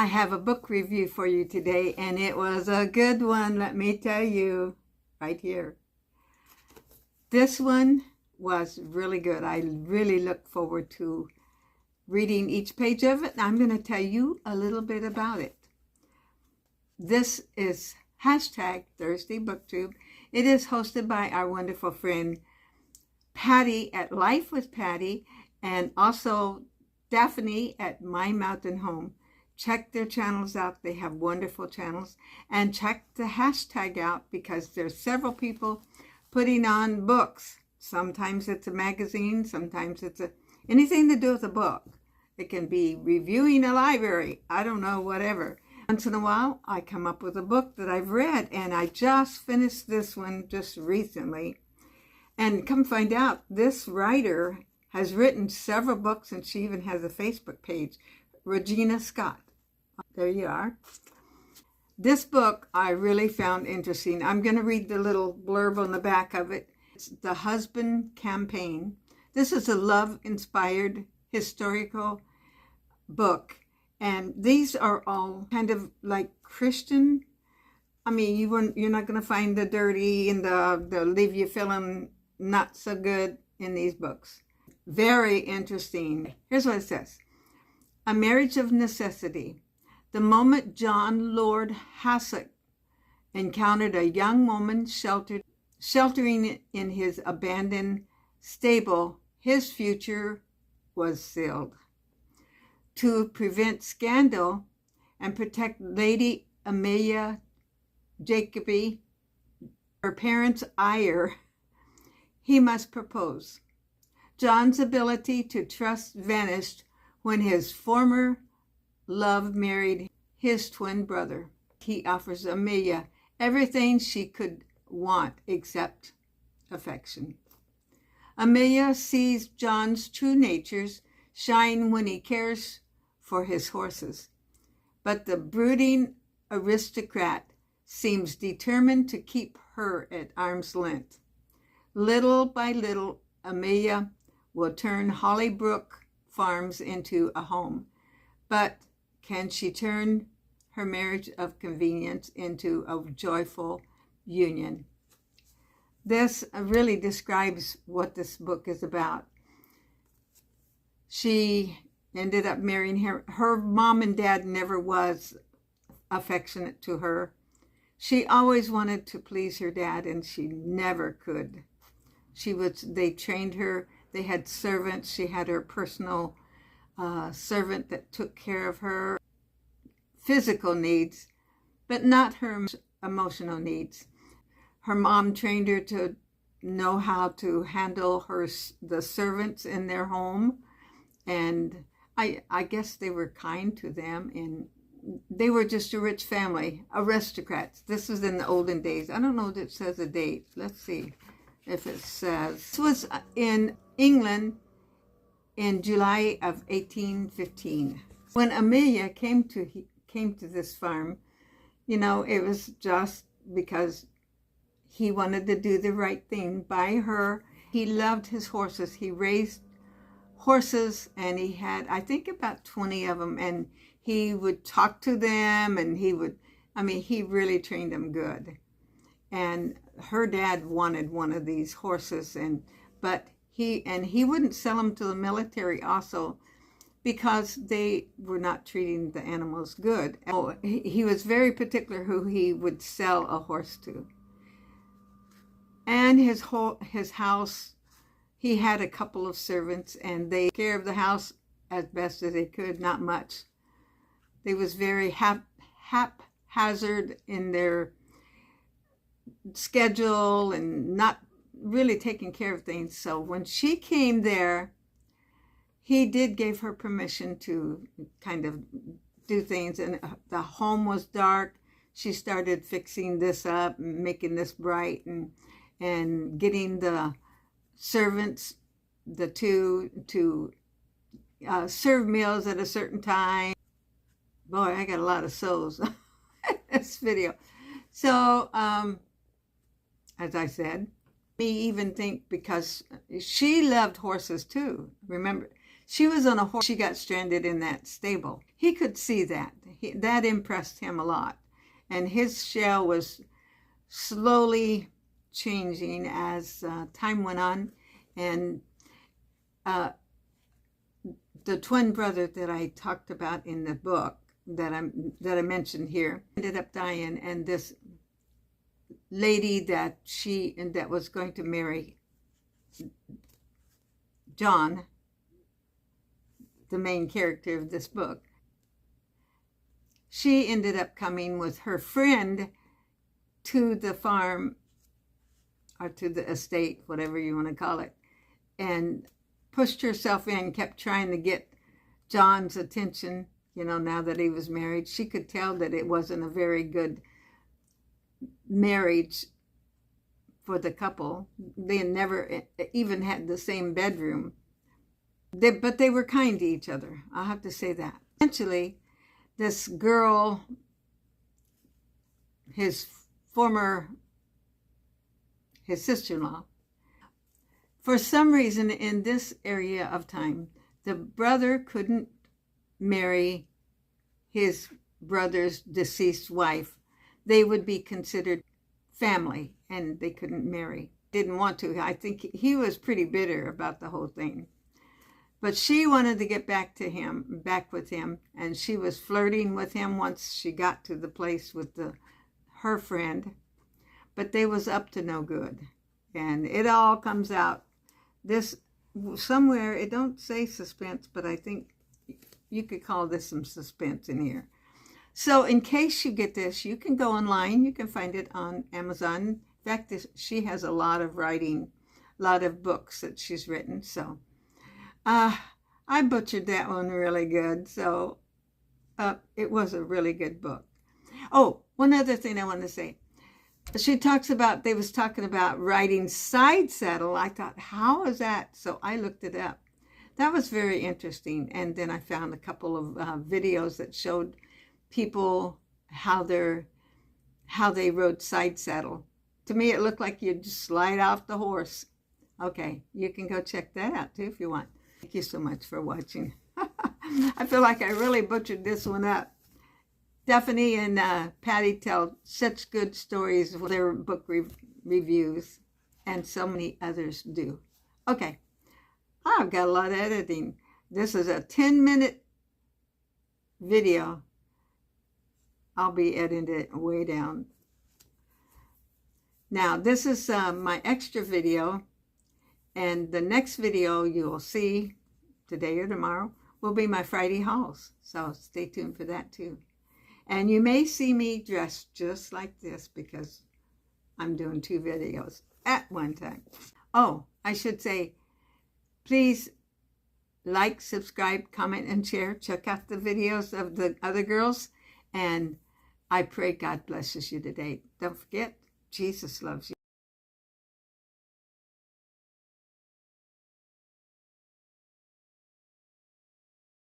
I have a book review for you today, and it was a good one, let me tell you, right here. This one was really good. I really look forward to reading each page of it. I'm going to tell you a little bit about it. This is hashtag Thursday BookTube. It is hosted by our wonderful friend Patty at Life with Patty, and also Daphne at My Mountain Home. Check their channels out. They have wonderful channels. And check the hashtag out because there's several people putting on books. Sometimes it's a magazine. Sometimes it's anything to do with a book. It can be reviewing a library. I don't know, whatever. Once in a while, I come up with a book that I've read. And I just finished this one just recently. And come find out, this writer has written several books, and she even has a Facebook page. Regina Scott. There you are. This book I really found interesting. I'm going to read the little blurb on the back of it. It's The Husband Campaign. This is a love-inspired historical book. And these are all kind of like Christian. I mean, you're not going to find the dirty and the leave you feeling not so good in these books. Very interesting. Here's what it says. A marriage of necessity. The moment John Lord Hassett encountered a young woman sheltering in his abandoned stable, his future was sealed. To prevent scandal and protect Lady Amelia Jacobi, her parents' ire, he must propose. John's ability to trust vanished when his former love married his twin brother. He offers Amelia everything she could want except affection. Amelia sees John's true natures shine when he cares for his horses, but the brooding aristocrat seems determined to keep her at arm's length. Little by little, Amelia will turn Hollybrook Farms into a home, but can she turn her marriage of convenience into a joyful union? This really describes what this book is about. She ended up marrying him. Her mom and dad never was affectionate to her. She always wanted to please her dad, and she never could. They trained her. They had servants. She had her personal servant that took care of her physical needs, but not her emotional needs. Her mom trained her to know how to handle the servants in their home, and I guess they were kind to them, and they were just a rich family, aristocrats. This was in the olden days. I don't know if it says a date. Let's see if it says. This was in England in July of 1815. When Amelia came to this farm, it was just because he wanted to do the right thing by her. He loved his horses. He raised horses, and he had, I think, about 20 of them, and he would talk to them, and he really trained them good. And her dad wanted one of these horses, but he wouldn't sell them to the military also because they were not treating the animals good. He was very particular who he would sell a horse to. And his house, he had a couple of servants, and they took care of the house as best as they could, not much. They was very haphazard in their schedule and not really taking care of things. So when she came there, he did give her permission to kind of do things, and the home was dark. She started fixing this up and making this bright, and getting the servants, the two, to serve meals at a certain time. Boy, I got a lot of souls in this video. So, as I said, me even think, because she loved horses too. Remember, She was on a horse. She got stranded in that stable. He could see that. That impressed him a lot. And his shell was slowly changing as time went on. And the twin brother that I talked about in the book that I mentioned here ended up dying, and this lady that was going to marry John, the main character of this book, she ended up coming with her friend to the farm, or to the estate, whatever you want to call it, and pushed herself in, kept trying to get John's attention, you know, now that he was married. She could tell that it wasn't a very good marriage for the couple. They never even had the same bedroom. But they were kind to each other. I'll have to say that. Eventually, this girl, his sister-in-law, for some reason in this area of time, the brother couldn't marry his brother's deceased wife. They would be considered family, and they couldn't marry. Didn't want to. I think he was pretty bitter about the whole thing. But she wanted to get back with him, and she was flirting with him once she got to the place with her friend. But they was up to no good. And it all comes out. This, somewhere, it don't say suspense, but I think you could call this some suspense in here. So in case you get this, you can go online. You can find it on Amazon. In fact, she has a lot of writing, a lot of books that she's written. So I butchered that one really good. So it was a really good book. Oh, one other thing I want to say. They was talking about riding side saddle. I thought, how is that? So I looked it up. That was very interesting. And then I found a couple of videos that showed people how they rode side saddle. To me, it looked like you'd just slide off the horse. Okay, you can go check that out too if you want. Thank you so much for watching. I feel like I really butchered this one up. Stephanie and Patty tell such good stories with their book reviews, and so many others do. Okay, I've got a lot of editing. This is a 10-minute video. I'll be editing it way down. Now, this is my extra video, and the next video you will see today or tomorrow will be my Friday hauls. So stay tuned for that too. And you may see me dressed just like this because I'm doing 2 videos at one time. Oh, I should say, please like, subscribe, comment, and share. Check out the videos of the other girls. And I pray God blesses you today. Don't forget, Jesus loves you.